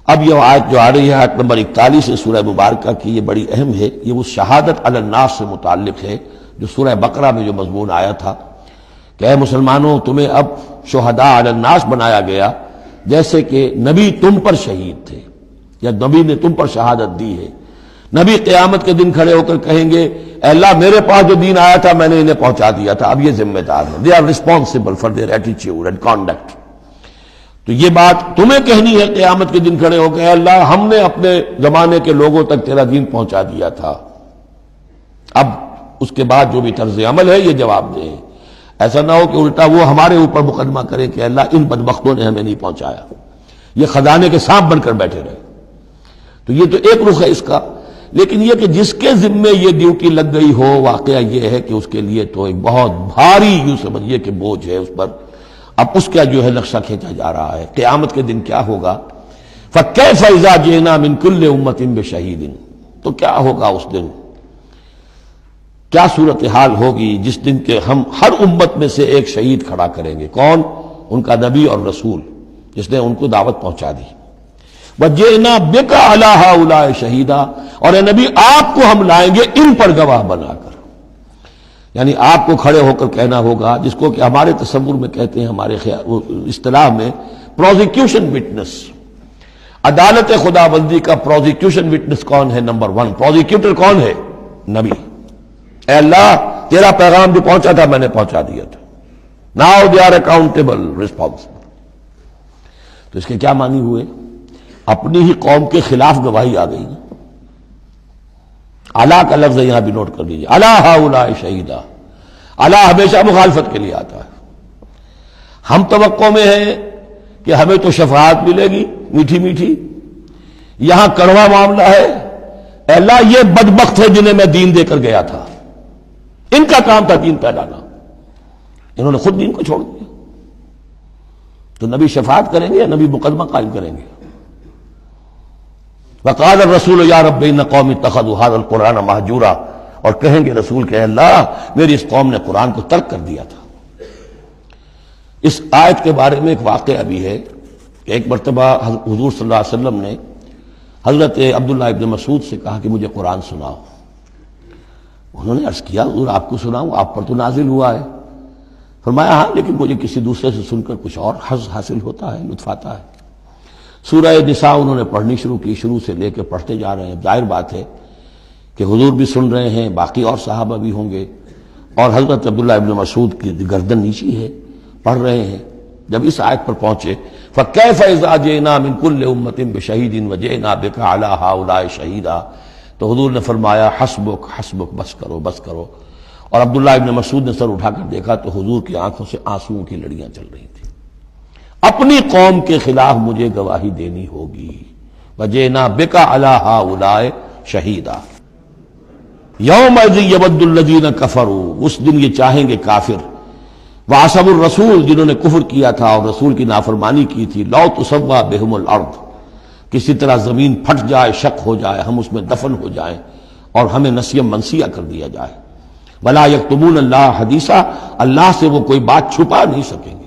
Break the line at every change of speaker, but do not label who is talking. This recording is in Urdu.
اب یہ آیت جو آ رہی ہے آیت نمبر 41 سورہ مبارکہ کی، یہ بڑی اہم ہے. یہ وہ شہادت علی الناس سے متعلق ہے جو سورہ بقرہ میں جو مضمون آیا تھا کہ اے مسلمانوں تمہیں اب شہداء علی الناس بنایا گیا، جیسے کہ نبی تم پر شہید تھے یا نبی نے تم پر شہادت دی ہے. نبی قیامت کے دن کھڑے ہو کر کہیں گے اے اللہ میرے پاس جو دین آیا تھا میں نے انہیں پہنچا دیا تھا، اب یہ ذمہ دار ہیں. They are responsible for their attitude and conduct. تو یہ بات تمہیں کہنی ہے قیامت کے دن کھڑے ہو کے اے اللہ ہم نے اپنے زمانے کے لوگوں تک تیرا دین پہنچا دیا تھا. اب اس کے بعد جو بھی طرز عمل ہے یہ جواب دیں. ایسا نہ ہو کہ الٹا وہ ہمارے اوپر مقدمہ کرے کہ اللہ ان بدبختوں نے ہمیں نہیں پہنچایا، یہ خزانے کے سانپ بن کر بیٹھے رہے. تو یہ تو ایک رخ ہے اس کا. لیکن یہ کہ جس کے ذمے یہ ڈیوٹی لگ گئی ہو، واقعہ یہ ہے کہ اس کے لیے تو ایک بہت بھاری یوں سمجھیے کہ بوجھ ہے اس پر. اب اس کا جو ہے نقشہ کھینچا جا رہا ہے قیامت کے دن کیا ہوگا. فَكَيْفَ إِذَا جِئْنَا مِن كُلِّ أُمَّةٍ بِشَهِيدٍ، تو کیا ہوگا اس دن، کیا صورتحال ہوگی جس دن کے ہم ہر امت میں سے ایک شہید کھڑا کریں گے. کون؟ ان کا نبی اور رسول جس نے ان کو دعوت پہنچا دی. وَجِئْنَا بِكَ عَلَىٰ هَٰؤُلَاءِ شَهِيدًا، اور اے نبی آپ کو ہم لائیں گے ان پر گواہ بنا کر. یعنی آپ کو کھڑے ہو کر کہنا ہوگا، جس کو کہ ہمارے تصور میں کہتے ہیں، ہمارے اصطلاح میں پروزیکیوشن وٹنس. عدالت خدا بندی کا پروزیکیوشن وٹنس کون ہے؟ نمبر 1 پروزیکیوٹر کون ہے؟ نبی. اے اللہ تیرا پیغام جو پہنچا تھا میں نے پہنچا دیا تھا. Now they are accountable responsible. تو اس کے کیا معنی ہوئے؟ اپنی ہی قوم کے خلاف گواہی آ گئی. علا کا لفظ یہاں بھی نوٹ کر لیجیے. علی ہؤلاء شہیدا. علی ہمیشہ مخالفت کے لیے آتا ہے. ہم توقع میں ہیں کہ ہمیں تو شفاعت ملے گی میٹھی میٹھی، یہاں کڑوا معاملہ ہے. اے اللہ یہ بدبخت ہے جنہیں میں دین دے کر گیا تھا، ان کا کام تھا دین پھیلانا، انہوں نے خود دین کو چھوڑ دیا. تو نبی شفاعت کریں گے یا نبی مقدمہ قائم کریں گے؟ وقال الرسول یا رب ان قوم اتخذوا هذا القرآن مہجورا، اور کہیں گے رسول کہ اللہ میری اس قوم نے قرآن کو ترک کر دیا تھا. اس آیت کے بارے میں ایک واقعہ بھی ہے کہ ایک مرتبہ حضور صلی اللہ علیہ وسلم نے حضرت عبداللہ ابن مسعود سے کہا کہ مجھے قرآن سناؤ. انہوں نے عرض کیا حضور آپ کو سناؤں؟ آپ پر تو نازل ہوا ہے. فرمایا ہاں لیکن مجھے کسی دوسرے سے سن کر کچھ اور حظ حاصل ہوتا ہے، لطف آتا ہے. سورہ نساء انہوں نے پڑھنی شروع کی، شروع سے لے کے پڑھتے جا رہے ہیں. ظاہر بات ہے کہ حضور بھی سن رہے ہیں، باقی اور صحابہ بھی ہوں گے، اور حضرت عبداللہ ابن مسعود کی گردن نیچی ہے، پڑھ رہے ہیں. جب اس آیت پر پہنچے فَكَيْفَ إِذَا جِئْنَا مِن كُلِّ أُمَّةٍ بِشَهِيدٍ وَجِئْنَا بِكَ عَلَىٰ هَٰؤُلَاءِ شَهِيدًا، تو حضور نے فرمایا حسبک حسبک، بس کرو بس کرو. اور عبداللہ ابن مسعود نے سر اٹھا کر دیکھا تو حضور کی آنکھوں سے آنسوؤں کی لڑیاں چل رہی تھیں. اپنی قوم کے خلاف مجھے گواہی دینی ہوگی. وَجِئْنَا بِكَ عَلَىٰ هَٰؤُلَاءِ شَهِيدًا يَوْمَئِذٍ يَوَدُّ الَّذِينَ كَفَرُوا، اس دن یہ چاہیں گے کافر، وَعَصَوُا الرَّسُولَ جنہوں نے کفر کیا تھا اور رسول کی نافرمانی کی تھی، لَوْ تُسَوَّىٰ بِهِمُ الْأَرْضُ، کسی طرح زمین پھٹ جائے، شق ہو جائے، ہم اس میں دفن ہو جائیں اور ہمیں نسیم منسیہ کر دیا جائے. وَلَا يَكْتُمُونَ اللَّهَ حَدِيثًا، اللہ سے وہ کوئی بات چھپا نہیں سکیں گے.